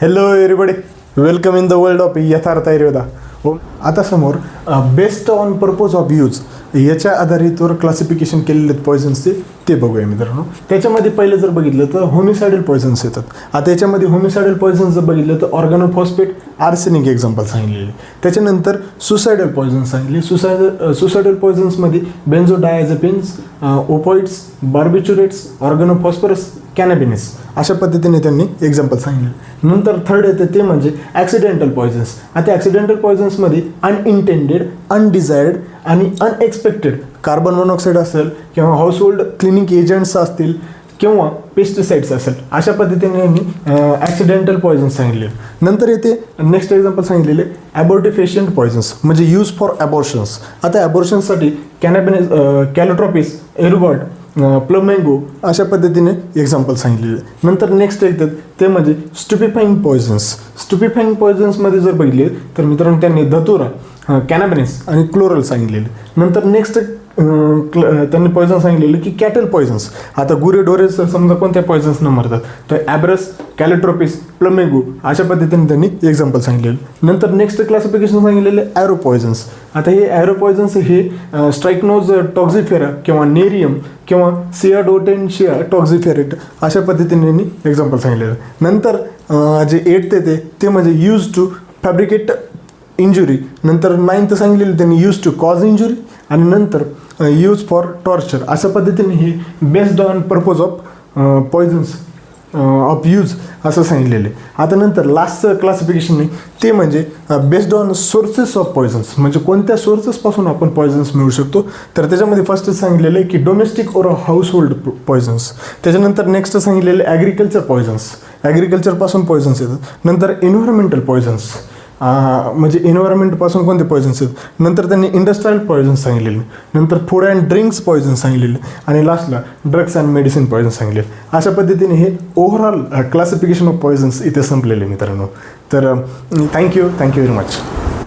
Hello everybody, welcome in the world of यथार्थ आयुर्वेदा. हो, आता समोर based on purpose of use याच्या आधारितवर क्लासिफिकेशन केलेले आहेत पॉयझन्सचे, ते बघूया मित्रांनो. त्याच्यामध्ये पहिले जर बघितलं तर होमिसायडल पॉयझन्स येतात. आता याच्यामध्ये होमिसायडल पॉयझन्स जर बघितलं तर ऑर्गॅनोफॉस्फेट, आर्सेनिक एक्झाम्पल सांगितलेले. त्याच्यानंतर सुसायडल पॉयझन्स सांगितले. सुसायडल पॉयझन्समध्ये बेन्झोडायझेपिन्स, ओपॉइड्स, बार्बिच्युरेट्स, ऑर्गॅनोफॉस्फरस, कॅनॅबिनेस अशा पद्धतीने त्यांनी एक्झाम्पल सांगितले. नंतर थर्ड येतं ते म्हणजे ॲक्सिडेंटल पॉयझन्स. आता ॲक्सिडेंटल पॉयझन्समध्ये अनइंटेंडेड, अनडिझायर्ड आणि अनएक्सपेक्टेड कार्बन मोनॉक्साईड असेल किंवा हाऊसहोल्ड क्लिनिक एजंट्स असतील किंवा पेस्टिसाइड्स असेल, अशा पद्धतीने यांनी ॲक्सिडेंटल पॉयझन्स सांगितले. नंतर येते नेक्स्ट एक्झाम्पल सांगितलेले ॲबॉर्टिफिशियंट पॉयझन्स म्हणजे यूज फॉर ॲबॉर्शन्स. आता ॲबॉर्शन्ससाठी कॅनॅबिनेस, कॅलोट्रॉपिस, एरुबॉट, प्लमेंगो अशा पद्धतीने एक्झाम्पल सांगितलेले. नंतर नेक्स्ट येतात ते म्हणजे स्टुपिफाईंग पॉयझन्स. स्टुपिफाईंग पॉयझन्समध्ये जर बघितले तर मित्रांनो त्यांनी धतुरा, कॅनॅबिनेस आणि क्लोरल सांगितलेले. नंतर नेक्स्ट त्यांनी पॉयझन सांगितलेलं की कॅटल पॉयझन्स. आता गुरे डोरे समजा कोणत्या पॉयझन्स न मरतात तर ॲब्रस, कॅलोट्रोपिस, प्लमेगो अशा पद्धतीने त्यांनी एक्झाम्पल सांगितलेलं. नंतर नेक्स्ट क्लासिफिकेशन सांगितलेले ॲरो पॉयझन्स. आता हे ॲरो पॉयझन्स हे स्ट्राइक्नोज टॉक्झिफेरा किंवा नेरियम किंवा सियाडोटेन्शिया टॉक्झिफेरेट अशा पद्धतीने त्यांनी एक्झाम्पल सांगितलेलं. नंतर जे 8th येते ते म्हणजे यूज टू फॅब्रिकेट इंजुरी. नंतर 9th सांगितलेलं त्यांनी यूज टू कॉज इंजुरी आणि नंतर यूज फॉर टॉर्चर. अशा पद्धतीने हे based on purpose of Poisson's of use असं सांगितलेलं आहे. आता नंतर लास्टचं क्लासिफिकेशन आहे ते म्हणजे based on sources of Poisson's म्हणजे कोणत्या सोर्सेसपासून आपण पॉयझन्स मिळू शकतो. तर त्याच्यामध्ये फर्स्ट सांगितलेलं आहे की domestic or household poisons. त्याच्यानंतर नेक्स्ट सांगितलेलं ॲग्रिकल्चर पॉयझन्स, ॲग्रिकल्चरपासून पॉयझन्स येतात. नंतर एन्व्हायरमेंटल पॉयझन्स म्हणजे एन्व्हायरमेंटपासून कोणते पॉयझन्स आहेत. नंतर त्यांनी इंडस्ट्रियल पॉयझन्स सांगितलेले. नंतर फूड अँड ड्रिंक्स पॉयझन्स सांगितलेले आणि लास्टला ड्रग्स अँड मेडिसिन पॉयझन्स सांगितले. अशा पद्धतीने हे ओव्हरऑल क्लासिफिकेशन ऑफ पॉयझन्स इथे संपलेले मित्रांनो. तर थँक्यू व्हेरी मच.